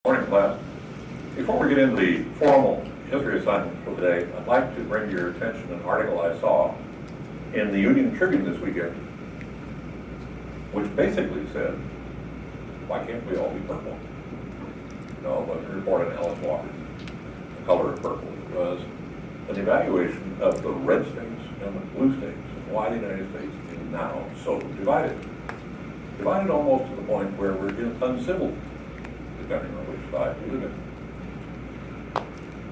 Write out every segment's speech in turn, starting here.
Morning, class. Before we get into the formal history assignment for today, I'd like to bring to your attention an article I saw in the Union Tribune this weekend, which basically said, why can't we all be purple? No, it wasn't a report on Alice Walker, the color of purple. It was an evaluation of the red states and the blue states, and why the United States is now so divided. Divided almost to the point where we're uncivil, depending on which side we live in.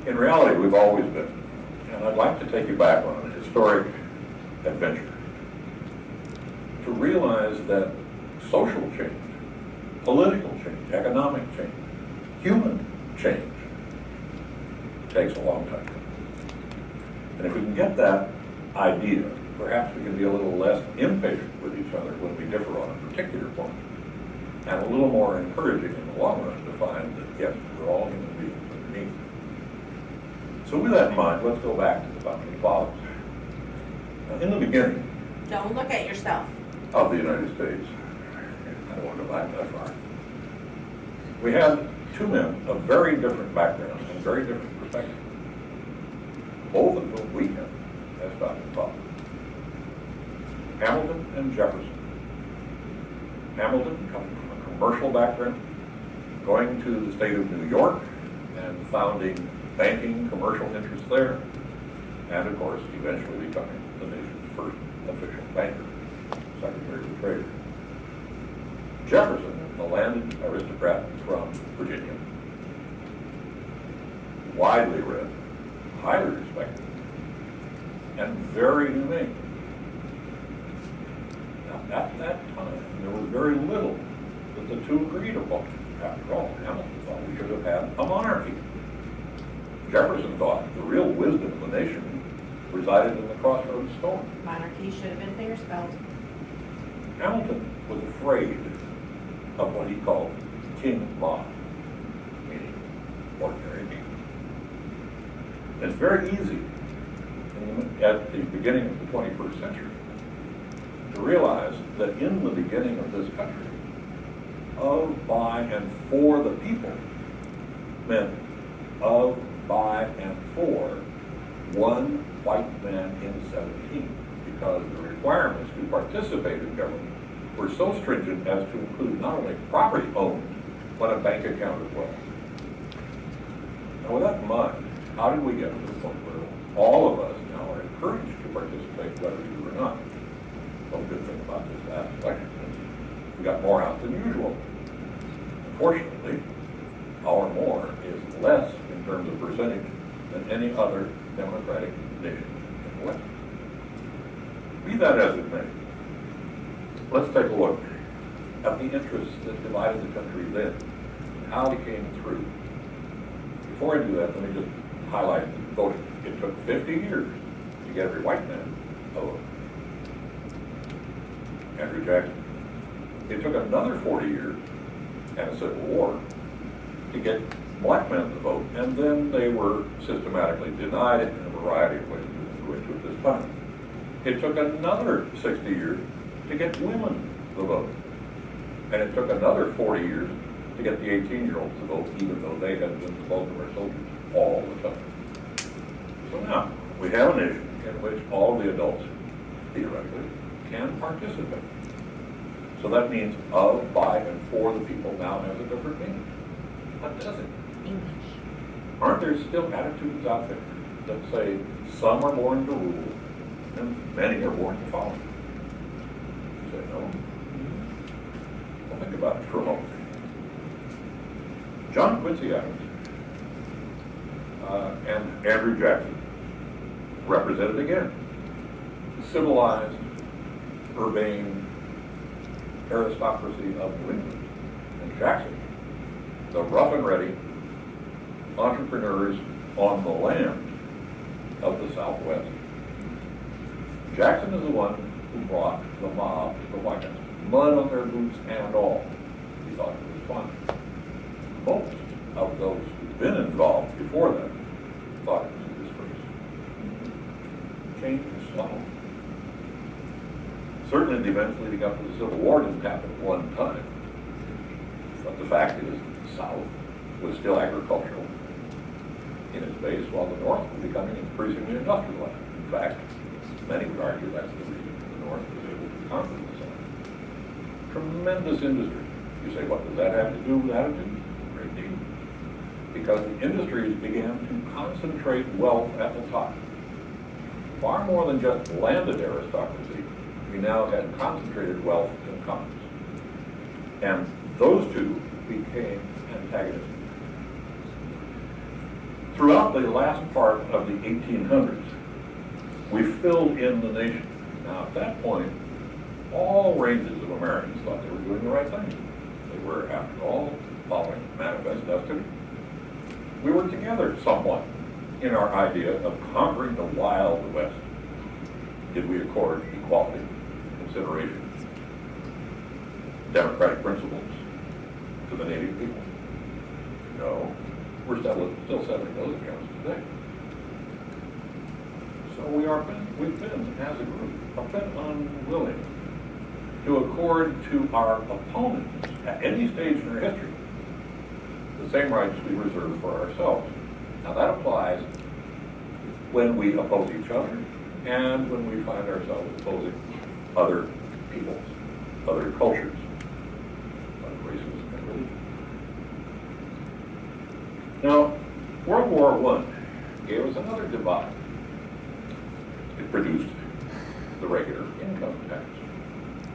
In reality, we've always been, and I'd like to take you back on an historic adventure to realize that social change, political change, economic change, human change takes a long time. And if we can get that idea, perhaps we can be a little less impatient with each other when we differ on a particular point, and a little more encouraging in the long run to find that, yes, we're all human beings underneath. So with that in mind, let's go back to the founding fathers. Now, in the beginning Don't look at yourself. of the United States, I don't want to go back that far, we had two men of very different backgrounds and very different perspectives, both of whom we had as founding fathers. Hamilton and Jefferson. Hamilton coming from a commercial background, going to the state of New York and founding banking commercial interests there, and of course eventually becoming the nation's first official banker, Secretary of the Treasury. Jefferson, a landed aristocrat from Virginia, widely read, highly respected, and very humane. Now, at that time, there was very little that the two agreed upon. After all, Hamilton thought we should have had a monarchy. Jefferson thought the real wisdom of the nation resided in the crossroads stone. Monarchy should have been fingerspelled. Hamilton was afraid of what he called King Mod, meaning ordinary people. It's very easy at the beginning of the 21st century to realize that in the beginning of this country, of, by, and for the people meant of, by, and for one white man in 17, because the requirements to participate in government were so stringent as to include not only property owned, but a bank account as well. Now with that in mind, how did we get to the point where all of us now are encouraged to participate, whether we do or not? Well, the good thing about this last election is we got more out than usual. Unfortunately, our more is less in terms of percentage than any other democratic nation in the West. Be that as it may, let's take a look at the interests that divided the country then and how they came through. Before I do that, let me just highlight voting. It took 50 years to get every white man to vote. Andrew Jackson. It took another 40 years and a civil war to get black men to vote, and then they were systematically denied it in a variety of ways we go into at this time. It took another 60 years to get women to vote, and it took another 40 years to get the 18-year-olds to vote, even though they had been the bulk of our soldiers all the time. So now, we have a nation in which all of the adults, theoretically, can participate. So that means of, by, and for the people now has a different meaning. What does it? English. Aren't there still attitudes out there that say some are born to rule and many are born to follow? You say no? Well, think about it for a moment. John Quincy Adams and Andrew Jackson represented again the civilized, urbane aristocracy of New England, and Jackson, the rough and ready entrepreneurs on the land of the Southwest. Jackson is the one who brought the mob to the White House, mud on their boots and all. He thought it was fun. Most of those who'd been involved before that thought it was a disgrace. Change is slow. Certainly, eventually, they got to the Civil War didn't happen at one time. But the fact is, the South was still agricultural in its base, while the North was becoming increasingly industrialized. In fact, many would argue that's the reason the North was able to conquer the South. Tremendous industry. You say, what does that have to do with attitude? Great deal. Because the industries began to concentrate wealth at the top. Far more than just landed aristocracy, we now had concentrated wealth in commons. And those two became antagonistic. Throughout the last part of the 1800s, we filled in the nation. Now, at that point, all ranges of Americans thought they were doing the right thing. They were, after all, following manifest destiny. We were together somewhat in our idea of conquering the wild West. Did we accord equality, consideration, democratic principles to the native people? No. We're still settling those accounts today. So we've been, as a group, a bit unwilling to accord to our opponents at any stage in our history the same rights we reserve for ourselves. Now that applies when we oppose each other and when we find ourselves opposing other peoples, other cultures, other races and religions. Now, World War I gave us another divide. It produced the regular income tax.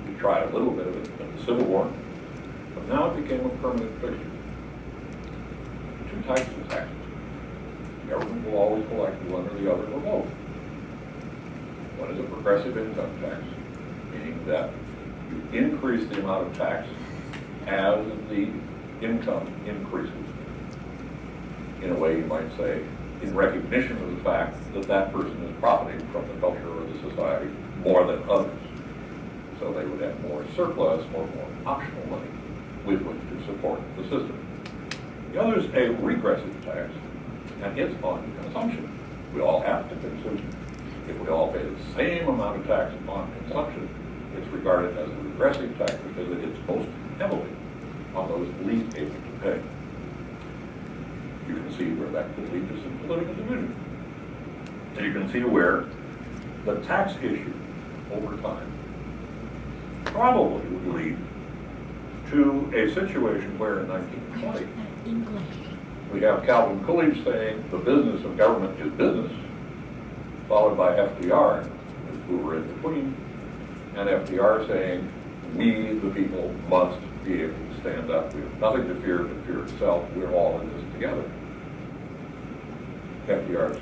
We tried a little bit of it in the Civil War, but now it became a permanent fixture. Two types of taxes. The government will always collect one or the other or both. One is a progressive income tax, meaning that you increase the amount of tax as the income increases. In a way, you might say, in recognition of the fact that that person is profiting from the culture or the society more than others. So they would have more surplus or more optional money with which to support the system. The other is a regressive tax, and it's on consumption. We all have to consume. If we all pay the same amount of tax on consumption, it's regarded as a regressive tax because it hits most heavily on those least able to pay. You can see where that could lead to some political division. And you can see where the tax issue over time probably would lead to a situation where in 1920 we have Calvin Coolidge saying the business of government is business, followed by FDR, who were in between, and FDR saying we, the people, must be able to stand up. We have nothing to fear but fear itself. We're all in this together. FDR's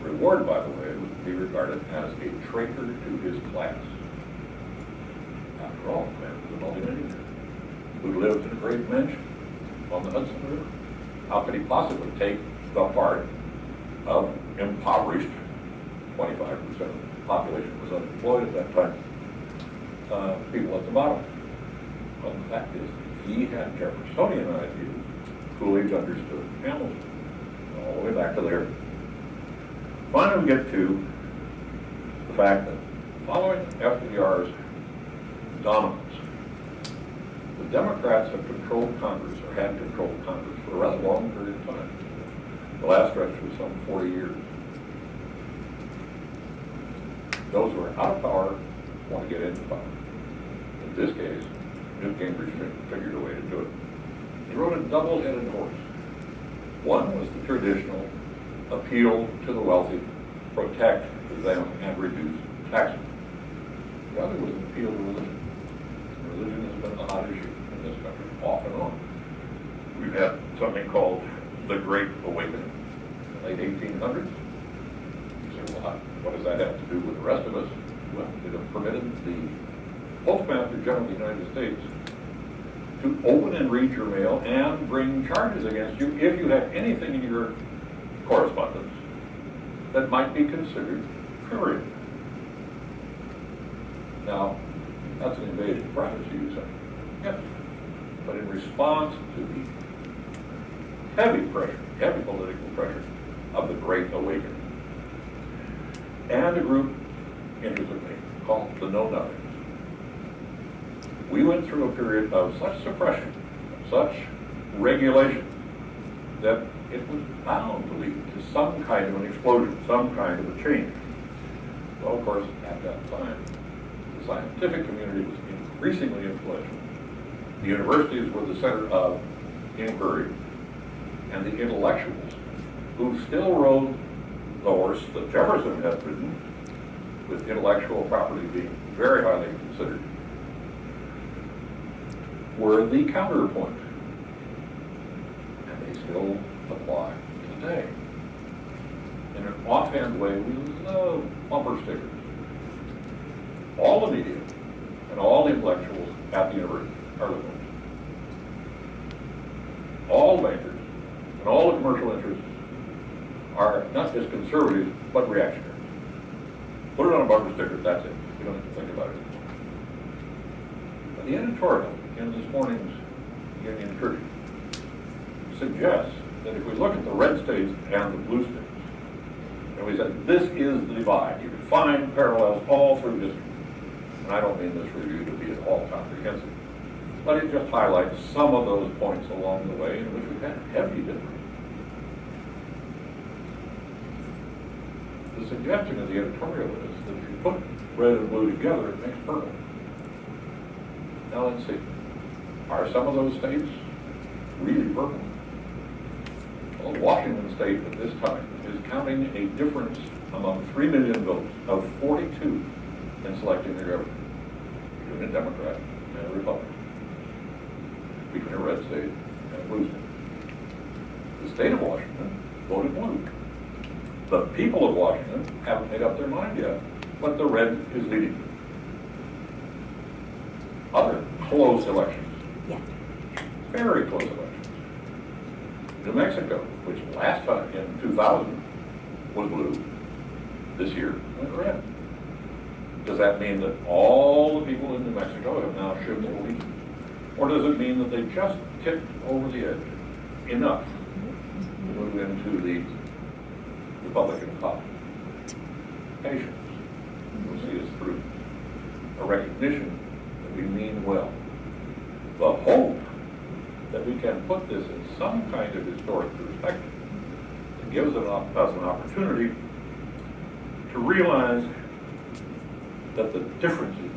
reward, by the way, would be regarded as a traitor to his class. After all, the man was a multimillionaire who lived in a great mansion on the Hudson River. How could he possibly take the part of impoverished, 25% of the population was unemployed at that time, people at the bottom? Well, the fact is, he had Jeffersonian ideas. Coolidge understood Hamilton. All the way back to there. Finally, we get to the fact that following FDR's dominance, the Democrats have controlled Congress, or had controlled Congress, for a rather long period of time. The last stretch was some 40 years. Those who are out of power want to get into power. In this case, Newt Gingrich figured a way to do it. He rode a double-headed horse. One was the traditional appeal to the wealthy, protect them, and reduce taxes. The other was an appeal to religion. Religion has been a hot issue in this country, off and on. We've had something called the Great Awakening in the late 1800s. You say, well, what does that have to do with the rest of us? Well, it permitted the Postmaster General of the United States to open and read your mail and bring charges against you if you had anything in your correspondence that might be considered prurient. Now, that's an invasion of privacy, you say. Yes. But in response to the heavy pressure, heavy political pressure of the Great Awakening, and a group, interestingly, called the Know Nothings, we went through a period of such suppression, such regulation, that it was bound to lead to some kind of an explosion, some kind of a change. Well, of course, at that time, the scientific community was increasingly influential. The universities were the center of inquiry, and the intellectuals who still rode the horse that Jefferson had ridden, with intellectual property being very highly considered, were the counterpoint. And they still apply today. In an offhand way, we love bumper stickers. All the media and all the intellectuals at the university are liberals. All bankers and all the commercial interests are not just conservative, but reactionary. Put it on a bumper sticker, that's it. You don't have to think about it. But the editorial in this morning's Union Tribune suggests that if we look at the red states and the blue states, and we said this is the divide, you can find parallels all through history. And I don't mean this review to be at all comprehensive, but it just highlights some of those points along the way in which we've had heavy difference. The suggestion of the editorial is that if you put red and blue together, it makes purple. Now let's see. Are some of those states really purple? Well, Washington State at this time is counting a difference among 3 million votes of 42 in selecting their governor, between a Democrat and a Republican, between a red state and a blue state. The state of Washington voted blue. The people of Washington haven't made up their mind yet, but the red is leading. Other close elections. Yeah. Very close elections. New Mexico, which last time in 2000 was blue, this year went red. Does that mean that all the people in New Mexico have now shifted allegiance? Or does it mean that they just tipped over the edge enough to move into the Republican cause? Patience will see us through. A recognition that we mean well. The hope that we can put this in some kind of historic perspective that gives us an opportunity to realize that the differences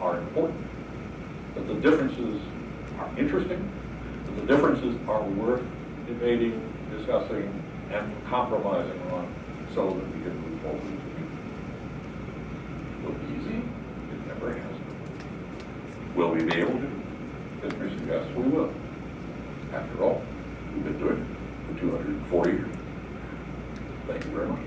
are important, that the differences are interesting, that the differences are worth debating, discussing, and compromising on so that we can move forward. Will it be easy? It never has been. Will we be able to? History suggests we will. After all, we've been doing it for 240 years. Thank you very much.